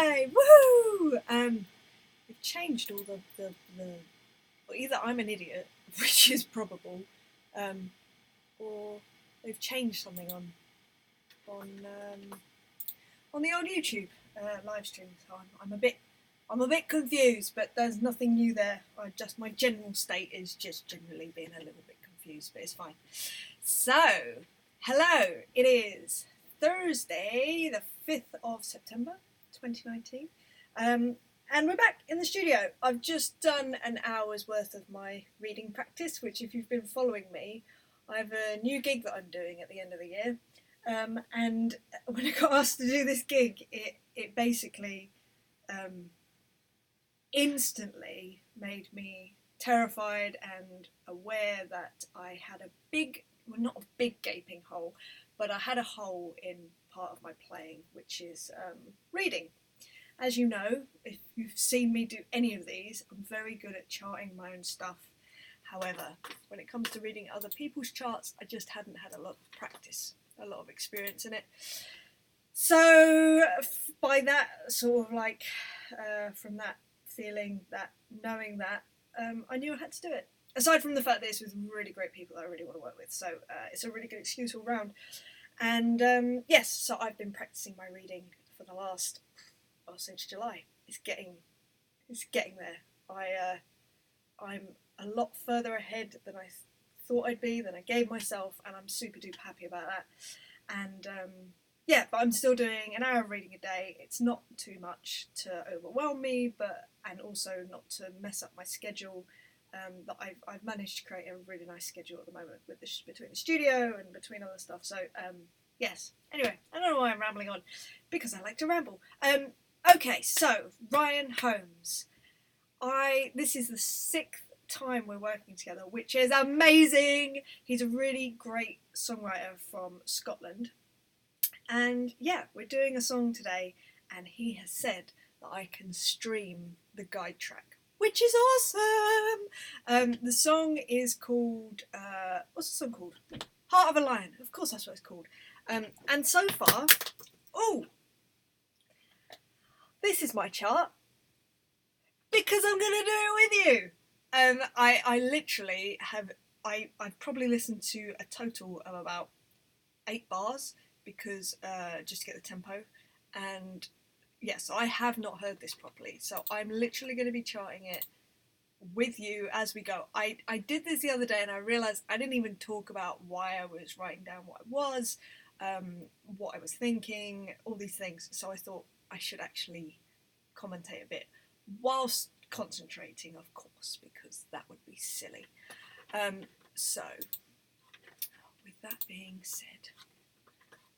Yay! Woohoo! They've changed all the well, either I'm an idiot, which is probable, or they've changed something on on the old YouTube live stream. So I'm a bit confused, but there's nothing new there. My general state is just generally being a little bit confused, but it's fine. So, hello, it is Thursday, the 5th of September, 2019, and we're back in the studio. I've just done an hour's worth of my reading practice, which if you've been following me, I have a new gig that I'm doing at the end of the year, and when I got asked to do this gig, it basically instantly made me terrified and aware that I had a big, well, not a big gaping hole, but I had a hole in part of my playing, which is reading. As you know, if you've seen me do any of these, I'm very good at charting my own stuff. However, when it comes to reading other people's charts, I just hadn't had a lot of practice, a lot of experience in it. So by that sort of like, from that feeling, that knowing that, I knew I had to do it. Aside from the fact that it's with really great people that I really want to work with, so it's a really good excuse all round. And yes, so I've been practicing my reading for the last, since July. It's getting there. I'm a lot further ahead than I thought I'd be, than I gave myself, and I'm super duper happy about that. And yeah, but I'm still doing an hour of reading a day. It's not too much to overwhelm me, and also not to mess up my schedule. But I've managed to create a really nice schedule at the moment with between the studio and between other stuff. So yes. Anyway, I don't know why I'm rambling on, because I like to ramble. Okay, so Ryan Holmes. This is the 6th time we're working together, which is amazing. He's a really great songwriter from Scotland. And yeah, we're doing a song today, and he has said that I can stream the guide track, which is awesome. The song is called, what's the song called? Heart of a Lion. Of course that's what it's called. And so far, this is my chart, because I'm going to do it with you. I literally have, I've probably listened to a total of about 8 bars, because just to get the tempo, and yes, I have not heard this properly, so I'm literally going to be charting it with you as we go. I did this the other day, and I realised I didn't even talk about why I was writing down what I was, what I was thinking, all these things, so I thought I should actually commentate a bit whilst concentrating, of course, because that would be silly. So with that being said,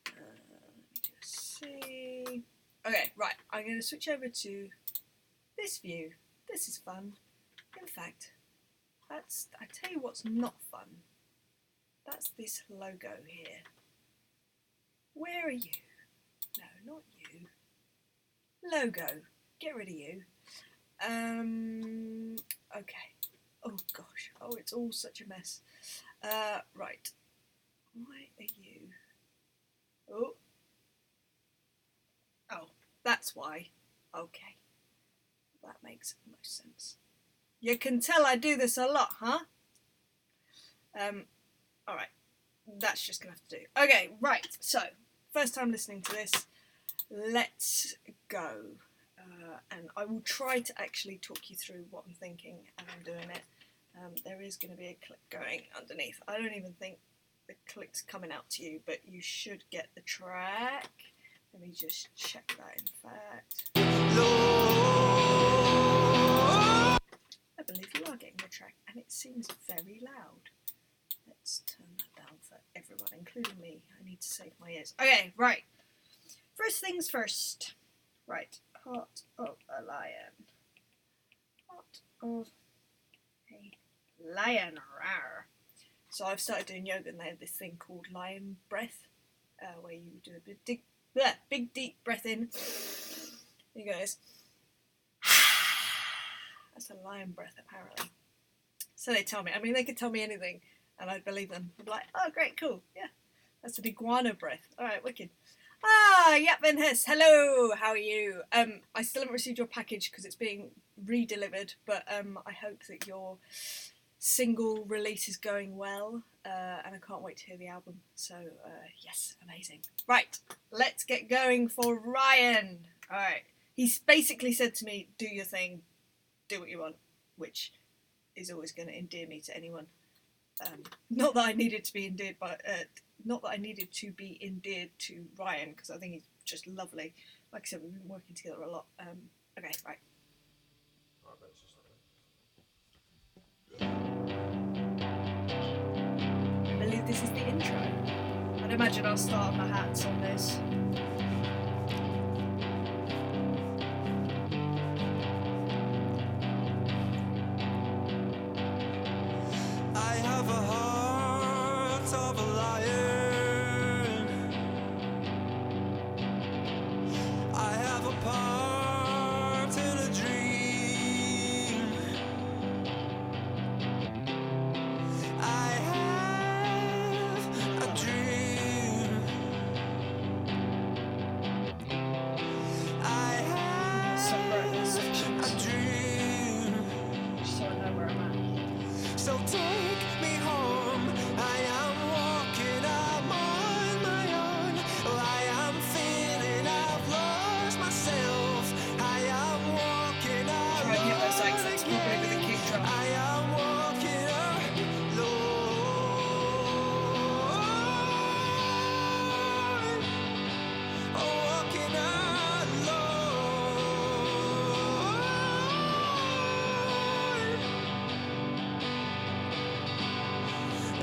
let me just see. Okay, right, I'm going to switch over to this view. This is fun. In fact, I tell you what's not fun. That's this logo here. Where are you? No, not you. Logo. Get rid of you. Okay. Oh gosh. Oh, it's all such a mess. Right. Why are you? Oh, that's why. Okay. That makes most sense. You can tell I do this a lot, huh? Alright. That's just gonna have to do. Okay, right. So, first time listening to this. Let's go. And I will try to actually talk you through what I'm thinking as I'm doing it. There is going to be a click going underneath. I don't even think the click's coming out to you, but you should get the track. Let me just check that, in fact. I believe you are getting the track, and it seems very loud. Let's turn that down for everyone, including me. I need to save my ears. Okay, right. First things first. Right. Heart of a lion. Heart of a lion. Rawr. So I've started doing yoga, and they have this thing called lion breath, where you do a big deep breath in. Here goes. That's a lion breath, apparently. So they tell me. I mean, they could tell me anything, and I'd believe them. I'd be like, oh, great, cool, yeah. That's an iguana breath. All right, wicked. Yep, Ben Hess. Hello, how are you? I still haven't received your package because it's being re-delivered, but I hope that your single release is going well, and I can't wait to hear the album. So, yes, amazing. Right, let's get going for Ryan. All right, he's basically said to me, "Do your thing, do what you want," which is always going to endear me to anyone. Not that I needed to be endeared not that I needed to be endeared to Ryan, because I think he's just lovely. Like I said, we've been working together a lot. Okay, right. I believe this is the intro. I'd imagine I'll start my hats on this. I have a heart of a lion. I have a part in a dream. I have a dream. I Separate have sections, a dream. so I know where I'm at. So take me home. I am walking, I'm on my own. Oh, I am feeling I've lost myself. I am walking Try and hit those accents alone properly with a again. kick drum. I am walking alone. Oh, walking alone.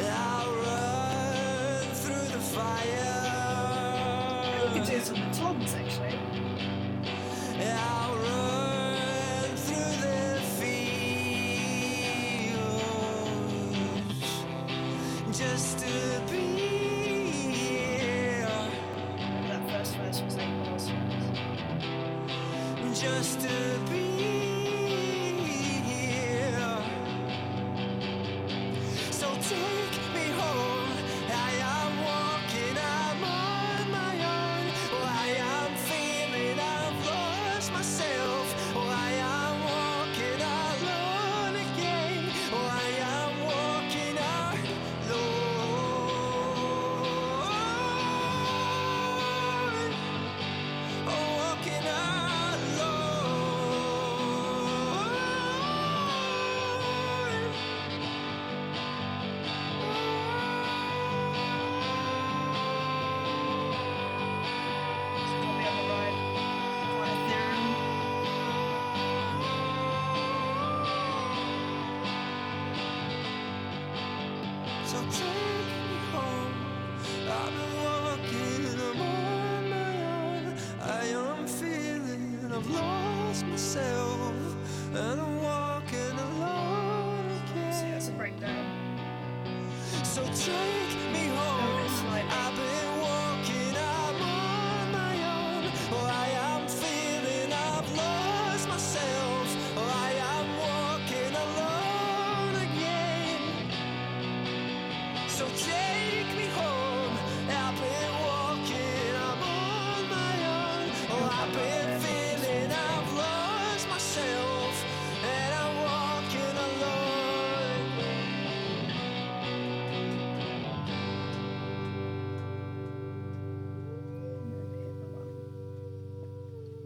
I'll run through the fire. You could do some of the toms, actually. I'll run through the fields just to be here, That first verse was 8 bars. just to be here. So take me home. I am walking, I'm on my own. Oh, I am feeling I've lost myself. Oh, I am walking alone again. Oh, I am walking alone. Oh, walking It's probably on the ride. Quite ethereal. So take me home. I've been walking, I'm on my own. I am feeling I've lost myself, and I'm walking alone See, that's a again. breakdown. So take me Build it home. slightly. I've been walking, I'm on my own. Oh, I am feeling I've lost myself. Oh, I am walking alone again. So take me home. I've been walking, I'm on my own. Oh, I've been feeling I've lost myself, and I'm walking alone.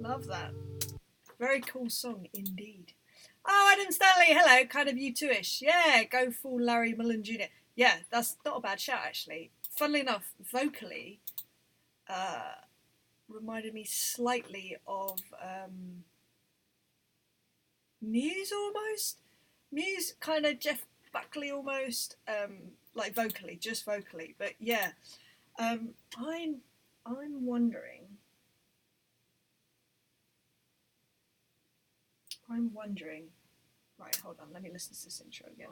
Love that. Very cool song indeed. Oh, Adam Stanley, hello. Kind of you too-ish. Yeah, go full Larry Mullen Jr. Yeah, that's not a bad shout actually. Funnily enough, vocally, reminded me slightly of Muse almost. Muse, kind of Jeff Buckley almost. Like vocally, just vocally. But yeah, I'm wondering. Right, hold on. Let me listen to this intro again.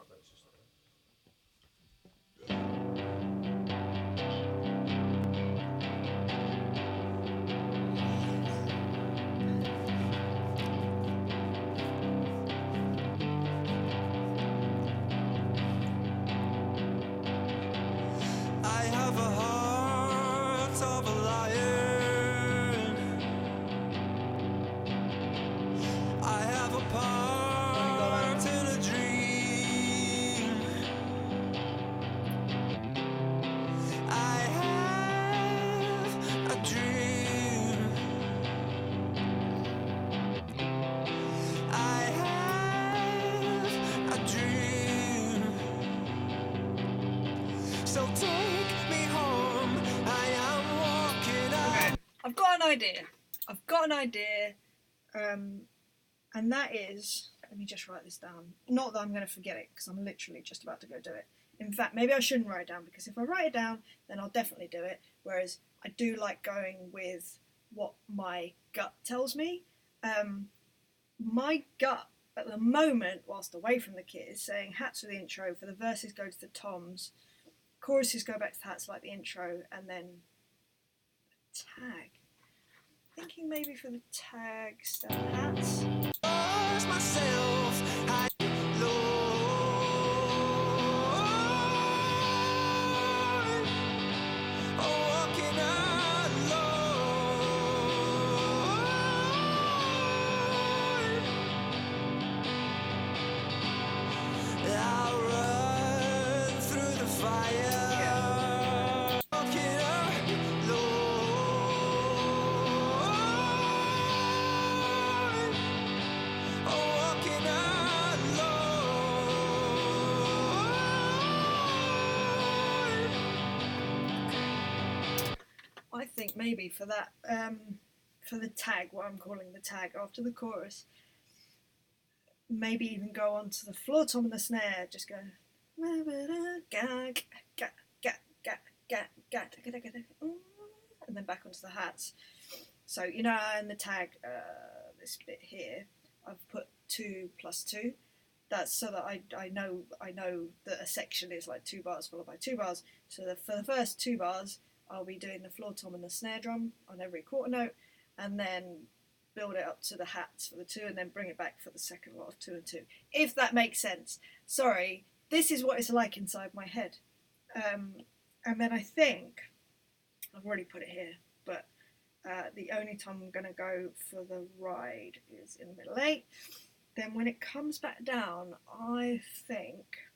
I have a heart of a lion. idea. I've got an idea, and that is, let me just write this down. Not that I'm going to forget it, because I'm literally just about to go do it. In fact, maybe I shouldn't write it down, because if I write it down, then I'll definitely do it. Whereas I do like going with what my gut tells me. My gut at the moment, whilst away from the kit, is saying hats for the intro, for the verses go to the toms, choruses go back to the hats like the intro, and then tag. Thinking maybe for the tags, the hats. Lost myself, I Lord, walking alone. I'll run through the fire. Walking alone. Walking alone. I think maybe for that, for the tag, what I'm calling the tag after the chorus, maybe even go on to the floor tom and the snare, just go and then back onto the hats. So you know, in the tag, this bit here, I've put 2 + 2. That's so that I know that a section is like 2 bars followed by 2 bars. So for the first 2 bars, I'll be doing the floor tom and the snare drum on every quarter note, and then build it up to the hats for the 2, and then bring it back for the second lot of 2 and 2. If that makes sense. Sorry, this is what it's like inside my head. And then I think I've already put it here, but the only time I'm going to go for the ride is in the middle 8. Then when it comes back down, I think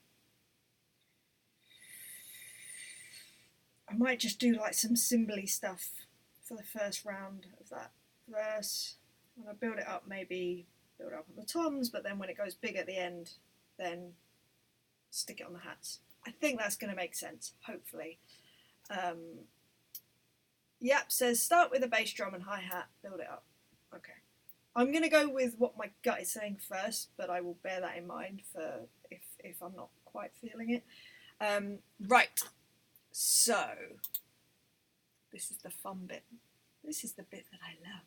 I might just do like some cymbally stuff for the first round of that verse. When I build it up, maybe build it up on the toms, but then when it goes big at the end, then stick it on the hats. I think that's going to make sense, hopefully. Yep, says start with a bass drum and hi-hat, build it up. Okay. I'm going to go with what my gut is saying first, but I will bear that in mind for if I'm not quite feeling it. Right. So, this is the fun bit. This is the bit that I love.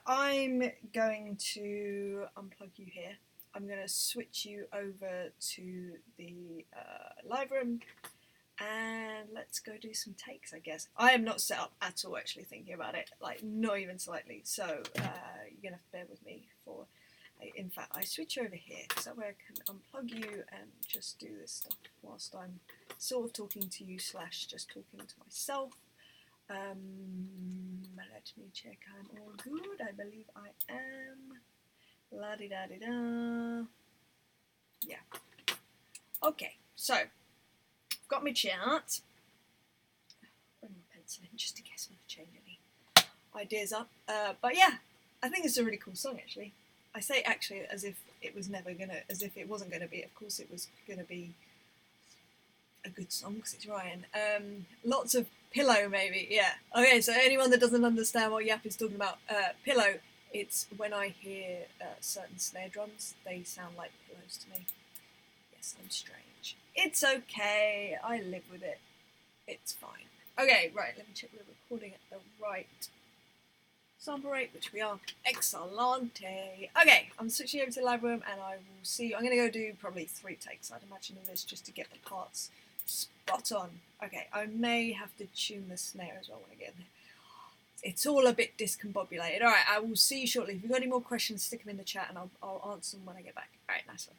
I'm going to unplug you here. I'm going to switch you over to the live room, and let's go do some takes, I guess. I am not set up at all, actually, thinking about it, like, not even slightly, so you're going to have to bear with me for... In fact, I switch over here, because that way I can unplug you and just do this stuff whilst I'm sort of talking to you / just talking to myself. Let me check I'm all good. I believe I am. La-di-da-di-da. Yeah. Okay, so, I've got my chart. Bring my pencil in just in case I want to change any ideas up. But yeah, I think it's a really cool song, actually. I say actually as if it was never gonna, as if it wasn't gonna be. Of course, it was gonna be a good song because it's Ryan. Lots of pillow, maybe. Yeah. Okay. So anyone that doesn't understand what Yap is talking about, pillow. It's when I hear certain snare drums, they sound like pillows to me. Yes, I'm strange. It's okay. I live with it. It's fine. Okay. Right. Let me check we're recording at the right sample rate, which we are. Excellente. Okay, I'm switching over to the live room and I will see you. I'm going to go do probably 3 takes, I'd imagine, in this just to get the parts spot on. Okay, I may have to tune the snare as well when I get in there. It's all a bit discombobulated. Alright, I will see you shortly. If you've got any more questions, stick them in the chat and I'll answer them when I get back. Alright, nice one.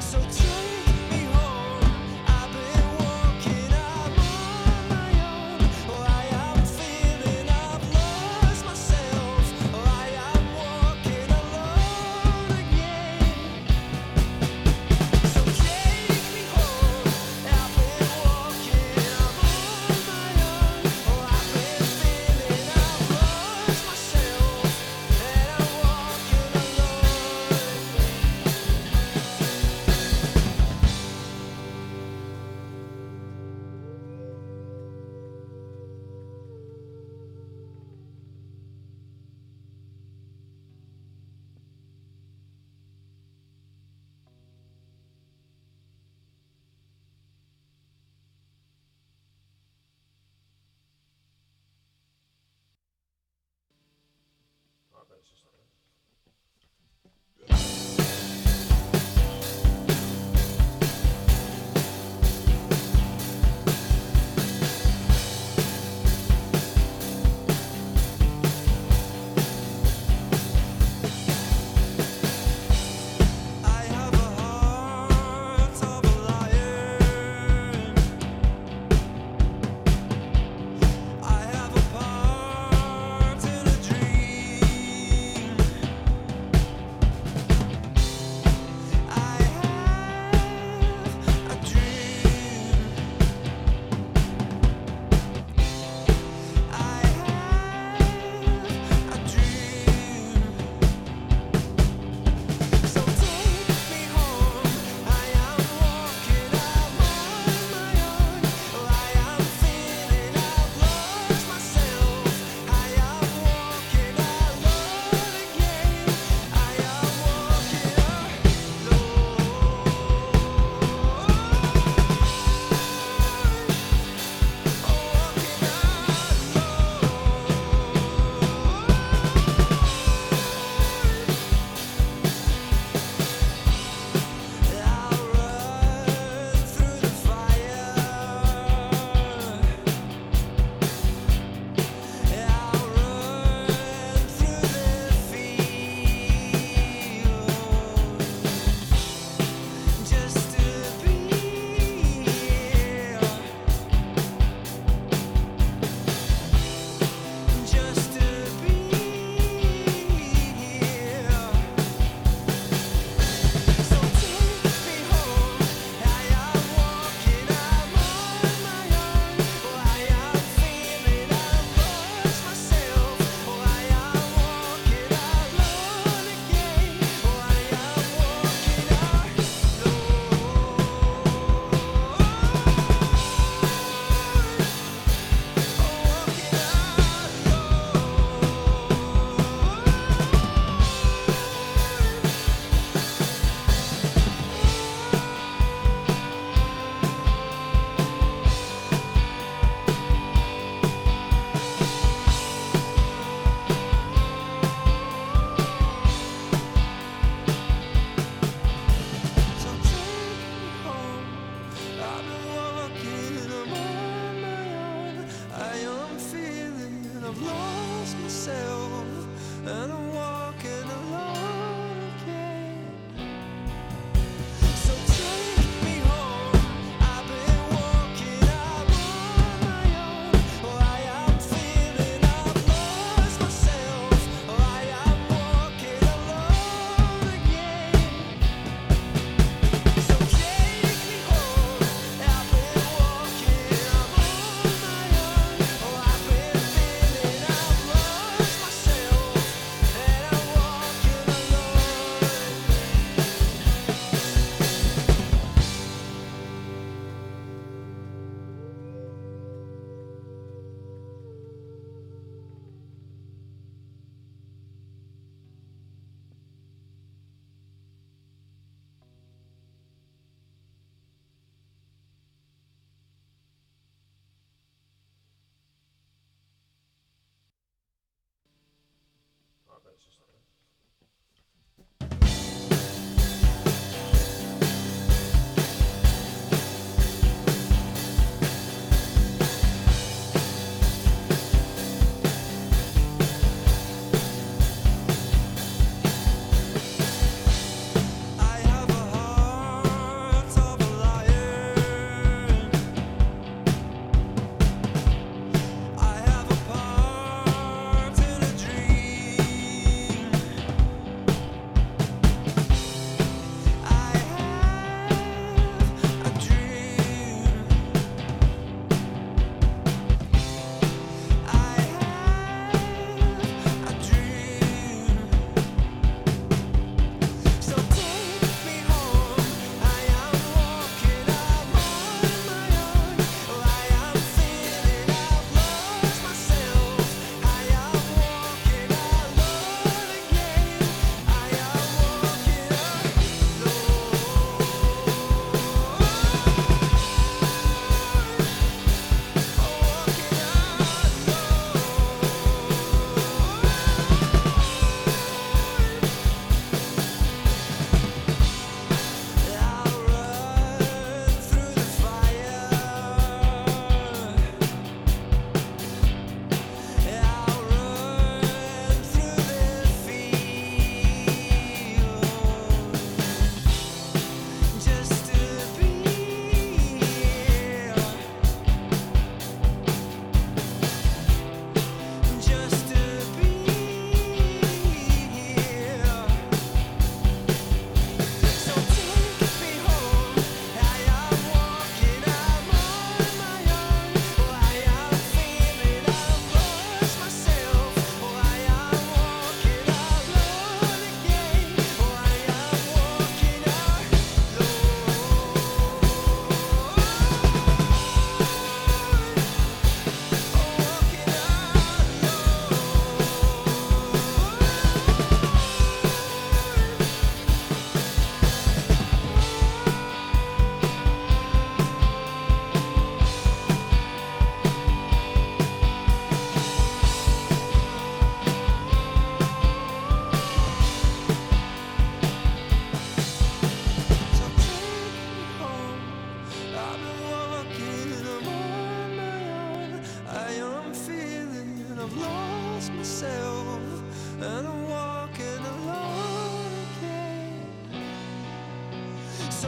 So take me home. I've been walking, I'm on my own. Oh, I am feeling I've lost myself. Oh, I am walking alone again. So take me home. I've been walking, I'm on my own. Oh, I've been feeling I've lost myself, and I'm walking alone.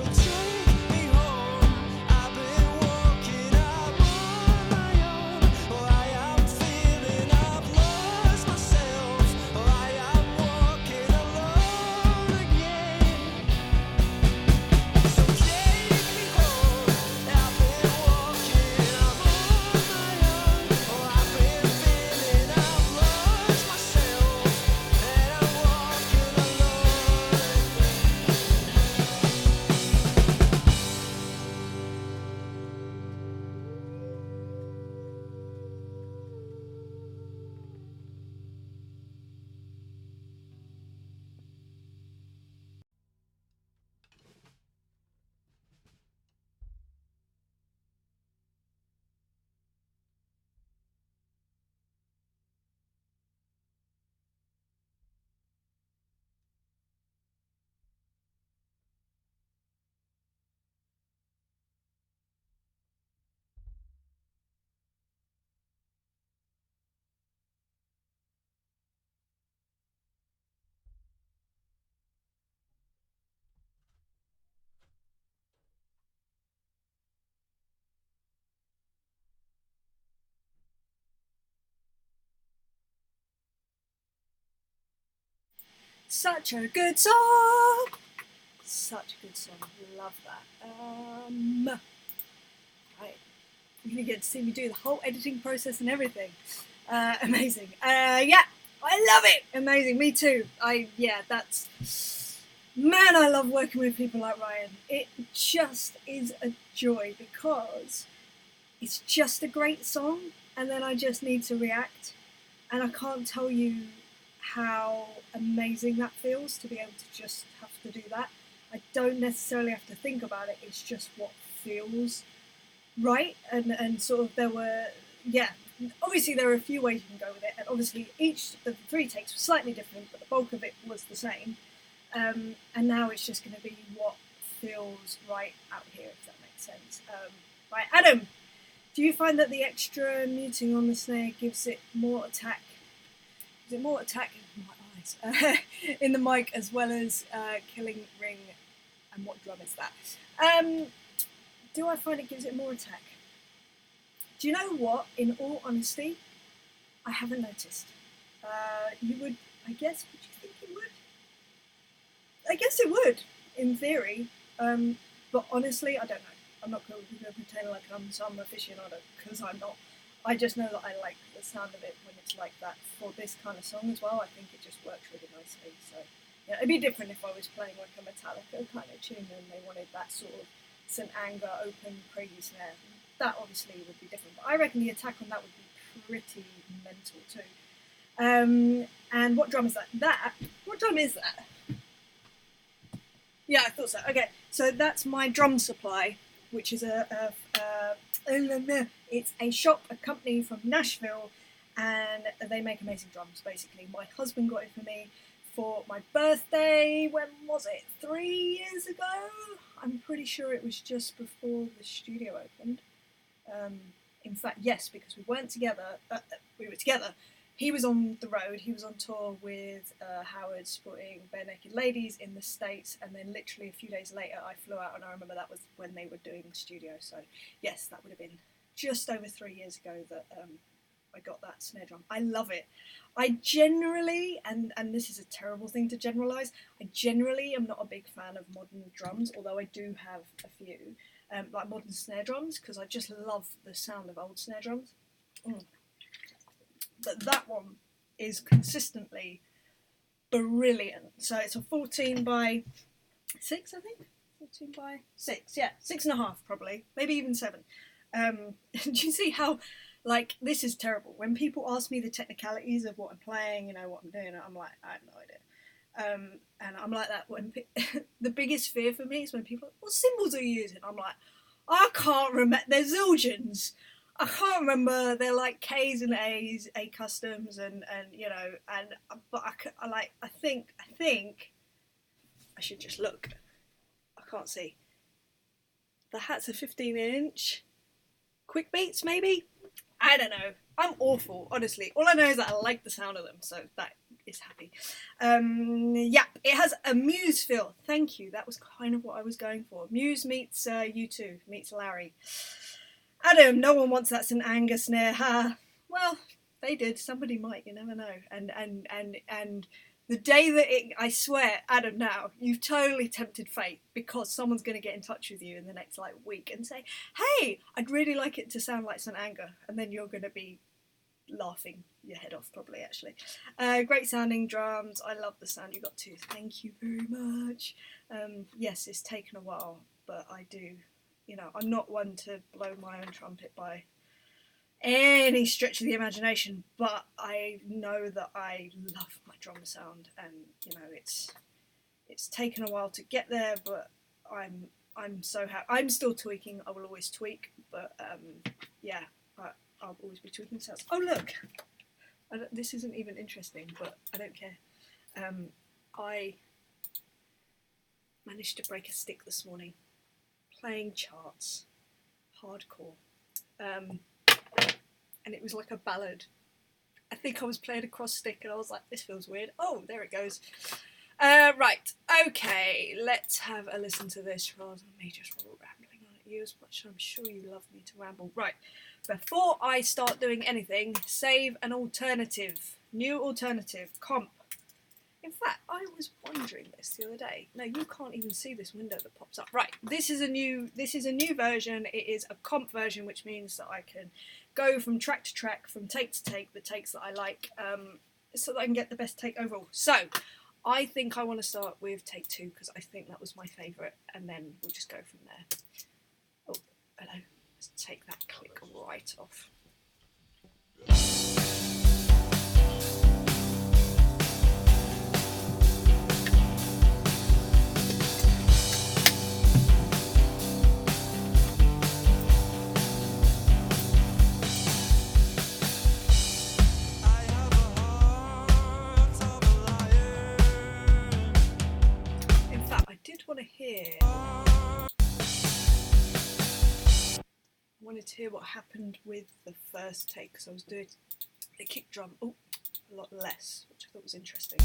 So take me home. I've been walking, I'm on my own. Oh, I am feeling I've lost myself. Oh, I am walking alone again. So take me home. I've been walking, I'm on my own. Oh, I've been feeling I've lost myself, and I'm walking alone. Such a good song. Such a good song. Love that. Right. You're gonna get to see me do the whole editing process and everything. Amazing. Yeah, I love it. Amazing. Me too. Man, I love working with people like Ryan. It just is a joy because it's just a great song, and then I just need to react, and I can't tell you how amazing that feels to be able to just have to do that. I don't necessarily have to think about it. It's just what feels right, and sort of obviously there are a few ways you can go with it, and obviously each of the 3 takes was slightly different, but the bulk of it was the same, and now it's just going to be what feels right out here, if that makes sense. Right, Adam, do you find that the extra muting on the snare gives it more attack? Is it more attack in my eyes in the mic, as well as killing ring, and what drum is that? Do I find it gives it more attack? Do you know what? In all honesty, I haven't noticed. You would, I guess, would you think it would? I guess it would, in theory. But honestly, I don't know. I'm not going to pretend like I'm some aficionado, because I'm not. I just know that I like the sound of it when it's like that for this kind of song as well. I think it just works really nicely. So yeah, it'd be different if I was playing like a Metallica kind of tune and they wanted that sort of St. Anger, open, crazy snare. That obviously would be different. But I reckon the attack on that would be pretty mental too. And what drum is that? What drum is that? Yeah, I thought so. Okay, so that's my drum supply, which is it's a shop, a company from Nashville, and they make amazing drums, basically. My husband got it for me for my birthday. When was it? 3 years ago? I'm pretty sure it was just before the studio opened. In fact, yes, because we weren't together. We were together. He was on the road. He was on tour with Howard, supporting Bare Naked Ladies in the States, and then literally a few days later, I flew out, and I remember that was when they were doing the studio. So yes, that would have been just over 3 years ago that I got that snare drum. I love it. I generally, and this is a terrible thing to generalise, I generally am not a big fan of modern drums, although I do have a few, like modern snare drums, because I just love the sound of old snare drums. But that one is consistently brilliant. So it's a 14 by 6, I think? 14 by 6, yeah, 6.5 probably, maybe even 7. Do you see how, like, this is terrible. When people ask me the technicalities of what I'm playing, you know, what I'm doing, I'm like, I have no idea. And I'm like that when the biggest fear for me is when people are like, what cymbals are you using? I'm like, I can't remember. They're zildjians. I can't remember. They're like K's and A's, A customs, and you know, and but I think I should just look. I can't see. The hat's a 15-inch. Quick beats, maybe? I don't know. I'm awful, honestly. All I know is that I like the sound of them, so that is happy. Yeah, it has a Muse feel. Thank you. That was kind of what I was going for. Muse meets U2 meets Larry. Adam, no one wants that St Anger snare. Ha. Well, they did. Somebody might. You never know. And the day that I swear, Adam, now you've totally tempted fate, because someone's going to get in touch with you in the next week and say, "Hey, I'd really like it to sound like St Anger," and then you're going to be laughing your head off, probably, actually. Great sounding drums. I love the sound you got too. Thank you very much. Yes, it's taken a while, but I do. I'm not one to blow my own trumpet by any stretch of the imagination, but I know that I love my drum sound, and it's taken a while to get there, but I'm so happy. I'm still tweaking. I will always tweak, but yeah, I'll always be tweaking sounds. Oh look, this isn't even interesting, but I don't care. I managed to break a stick this morning, playing charts, hardcore. And it was like a ballad. I think I was playing a cross stick and I was like, this feels weird. Oh, there it goes. Right, okay, let's have a listen to this rather than me just rambling on at you as much as I'm sure you love me to ramble. Right, before I start doing anything, save an alternative, new alternative, comp. In fact, I was wondering this the other day. No, you can't even see this window that pops up. Right, this is a new version. It is a comp version, which means that I can go from track to track, from take to take, the takes that I like, so that I can get the best take overall. So, I think I want to start with take 2, because I think that was my favourite, and then we'll just go from there. Oh, hello. Let's take that click right off. I wanted to hear what happened with the first take, because I was doing the kick drum a lot less, which I thought was interesting.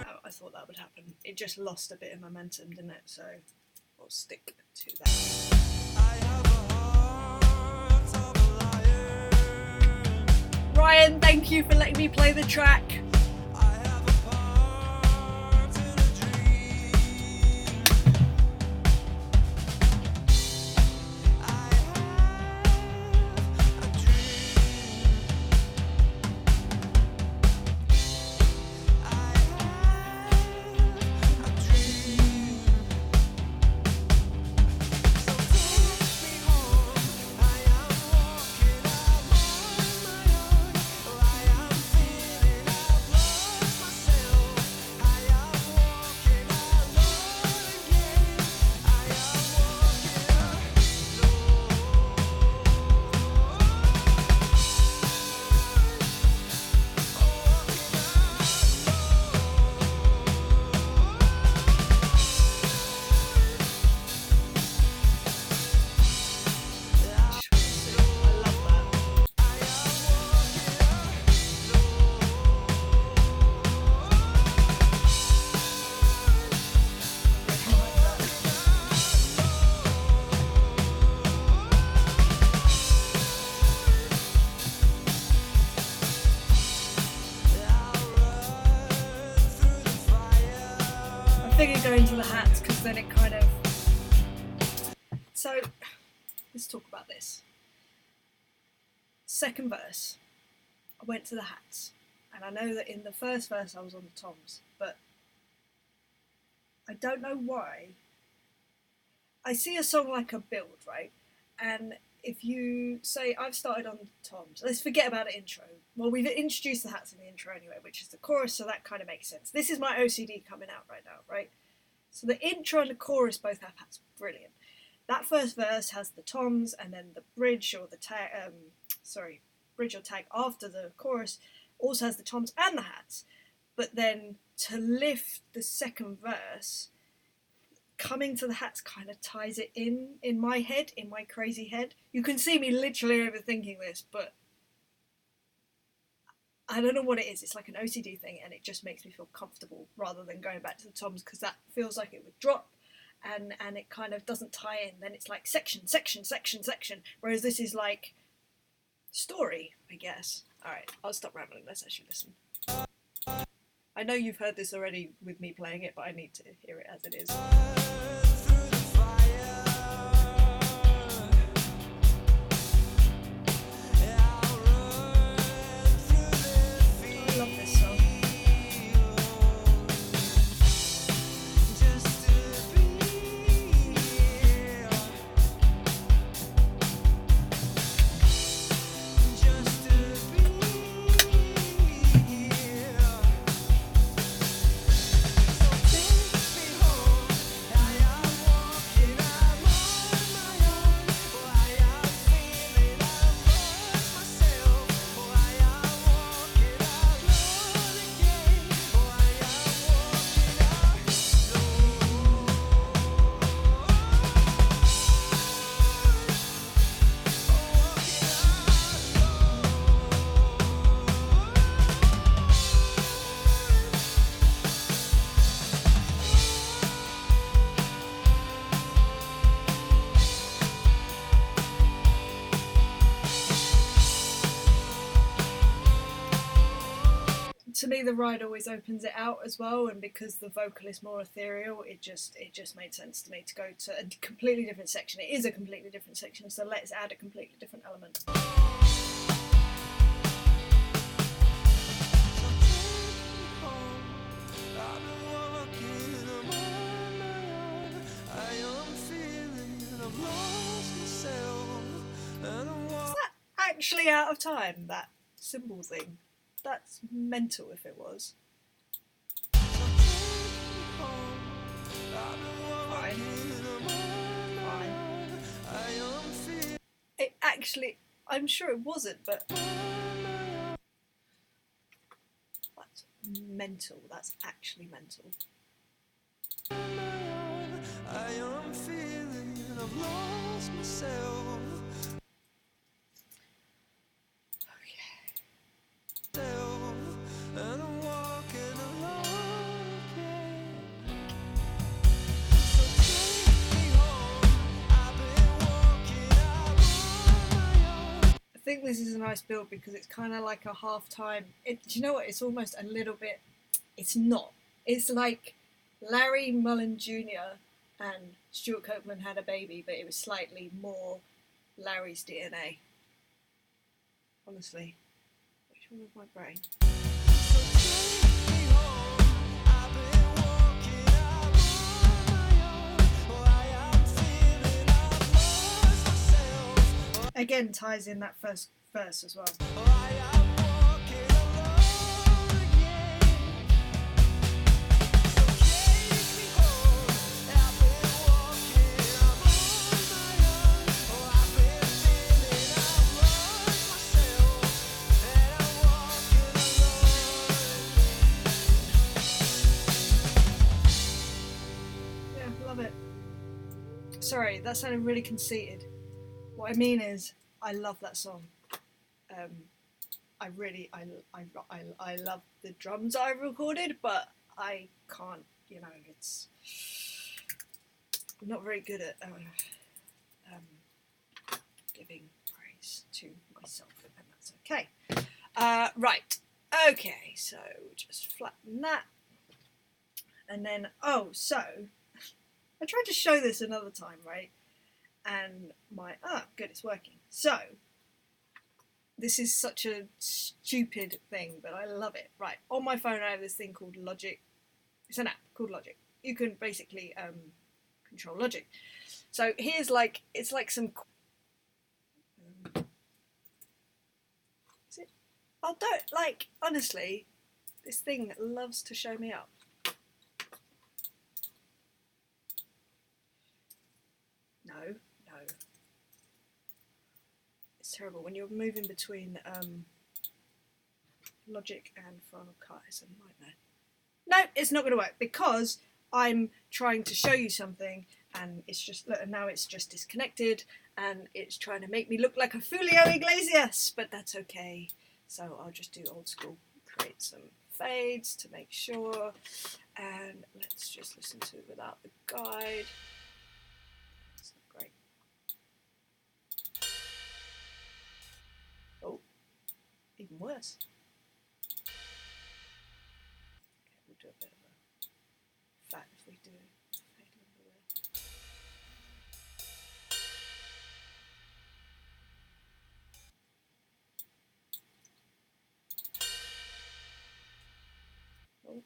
Oh, I thought that would happen. It just lost a bit of momentum, didn't it? So I'll stick to that. Ryan, thank you for letting me play the track. Going to the hats, because then it kind of... So, let's talk about this. Second verse, I went to the hats, and I know that in the first verse I was on the toms, but I don't know why. I see a song like a build, right? And if you say, I've started on the toms, let's forget about the intro. Well, we've introduced the hats in the intro anyway, which is the chorus, so that kind of makes sense. This is my OCD coming out right now, right? So the intro and the chorus both have hats. Brilliant. That first verse has the toms, and then the bridge or the tag, bridge or tag after the chorus also has the toms and the hats. But then to lift the second verse, coming to the hats kind of ties it in my head, in my crazy head. You can see me literally overthinking this, but I don't know what it is. It's like an OCD thing, and it just makes me feel comfortable rather than going back to the toms, because that feels like it would drop, and it kind of doesn't tie in. Then it's like section, section, section, section. Whereas this is like story, I guess. All right, I'll stop rambling. Let's actually listen. I know you've heard this already with me playing it, but I need to hear it as it is. I love this song. To me, the ride always opens it out as well, and because the vocal is more ethereal, it just made sense to me to go to a completely different section. It is a completely different section, so let's add a completely different element. Is that actually out of time, that cymbal thing? That's mental if it was. Fine. It actually, I'm sure it wasn't, but that's mental. That's actually mental. I am feeling I've lost myself. I think this is a nice build because it's kind of like a half-time. Do you know what? It's almost a little bit. It's not. It's like Larry Mullen Jr. and Stuart Copeland had a baby, but it was slightly more Larry's DNA. Honestly, which one was my brain? Again, ties in that first verse as well. Yeah, love it. Sorry, that sounded really conceited. What I mean is, I love that song. I love the drums I've recorded, but I can't, it's I'm not very good at giving praise to myself, and that's okay. Right, okay, so just flatten that, and then, so I tried to show this another time, right? And good, it's working. So, this is such a stupid thing, but I love it. Right, on my phone I have this thing called Logic. It's an app called Logic. You can basically control Logic. So here's it's like some... Is it? Oh, don't, honestly, this thing loves to show me up. No. It's terrible when you're moving between Logic and Final Cut. It's a nightmare. No, it's not going to work because I'm trying to show you something and it's just, look, and now it's just disconnected and it's trying to make me look like a Julio Iglesias, but that's okay. So I'll just do old school, create some fades to make sure, and let's just listen to it without the guide. That's not great. Oh, even worse. Okay, we'll do a bit of a flat if we do fade a little bit. Oh.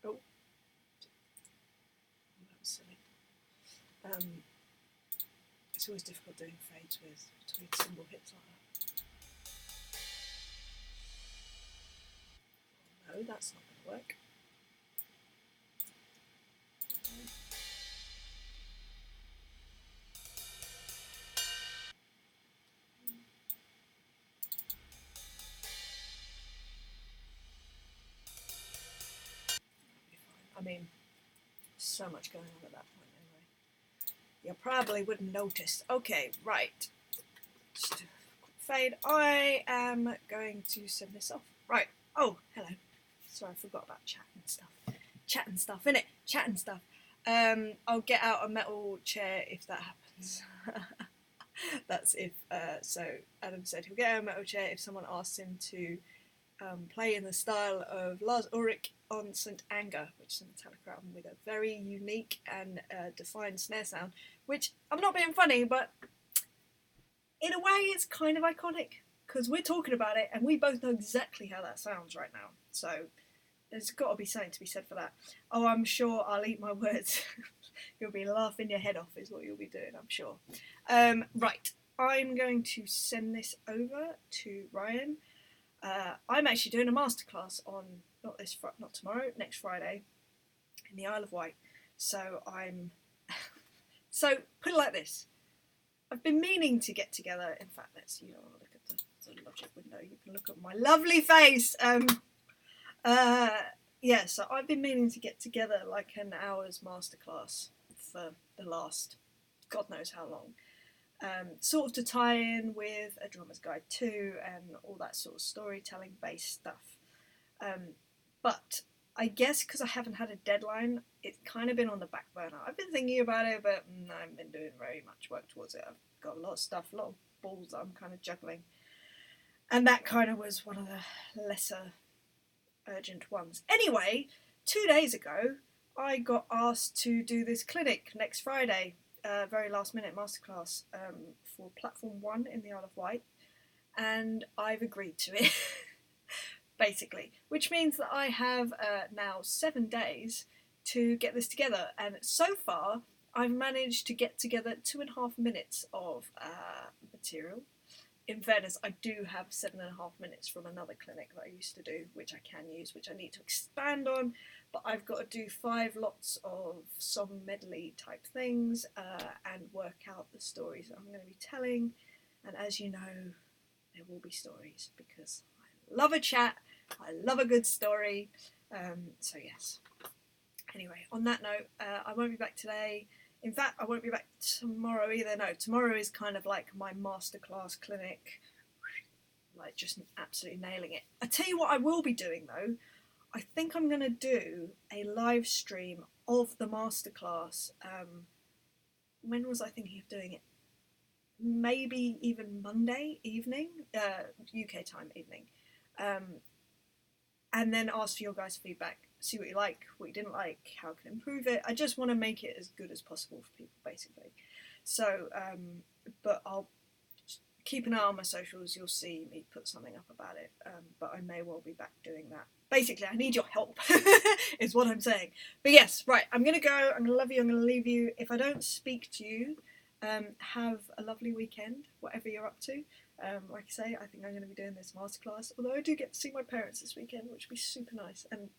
Oh, that was silly. It's always difficult doing fades with between cymbal hits like that. No, that's not going to work. I mean, so much going on at that point anyway. You probably wouldn't notice. Okay, right. Just fade. I am going to send this off. Right. Oh, hello. Sorry, I forgot about chat and stuff. Chat and stuff, innit? Chat and stuff. I'll get out a metal chair if that happens. That's if, so Adam said he'll get out a metal chair if someone asks him to play in the style of Lars Ulrich on St. Anger, which is a Metallica album with a very unique and defined snare sound, which, I'm not being funny, but in a way it's kind of iconic, because we're talking about it and we both know exactly how that sounds right now, so there's got to be something to be said for that. Oh, I'm sure I'll eat my words. You'll be laughing your head off is what you'll be doing, I'm sure. Right, I'm going to send this over to Ryan. I'm actually doing a masterclass on not tomorrow, next Friday, in the Isle of Wight. So so put it like this: I've been meaning to get together. In fact, let's look at the logic window. You can look at my lovely face. Yeah, so I've been meaning to get together like an hour's masterclass for the last God knows how long. Sort of to tie in with a drummer's guide too, and all that sort of storytelling based stuff. But I guess because I haven't had a deadline, it's kind of been on the back burner. I've been thinking about it, but I haven't been doing very much work towards it. I've got a lot of stuff, a lot of balls that I'm kind of juggling. And that kind of was one of the lesser urgent ones. Anyway, 2 days ago, I got asked to do this clinic next Friday. Very last minute masterclass for Platform 1 in the Isle of Wight, and I've agreed to it basically, which means that I have now 7 days to get this together, and so far I've managed to get together 2.5 minutes of material. In fairness, I do have 7.5 minutes from another clinic that I used to do, which I can use, which I need to expand on, but I've got to do 5 lots of song medley type things and work out the stories that I'm going to be telling. And as you know, there will be stories, because I love a chat, I love a good story. So yes. Anyway, on that note, I won't be back today. In fact, I won't be back tomorrow either. No, tomorrow is kind of like my masterclass clinic, like just absolutely nailing it. I tell you what I will be doing though. I think I'm going to do a live stream of the masterclass. When was I thinking of doing it? Maybe even Monday evening, UK time evening. And then ask for your guys' feedback. See what you like, what you didn't like, how I can improve it. I just want to make it as good as possible for people, basically. So, but I'll keep an eye on my socials. You'll see me put something up about it. But I may well be back doing that. Basically, I need your help, is what I'm saying. But yes, right, I'm going to go. I'm going to love you. I'm going to leave you. If I don't speak to you Have a lovely weekend, whatever you're up to. Like I say, I think I'm going to be doing this masterclass, although I do get to see my parents this weekend, which would be super nice, and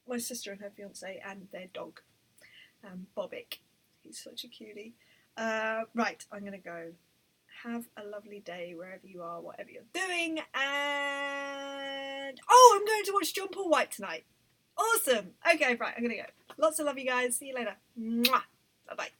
my sister and her fiance and their dog, Bobic. He's such a cutie. Right, I'm going to go. Have a lovely day wherever you are, whatever you're doing, and I'm going to watch John Paul White tonight. Awesome. Okay, right, I'm going to go. Lots of love, you guys. See you later. Mwah. Bye-bye.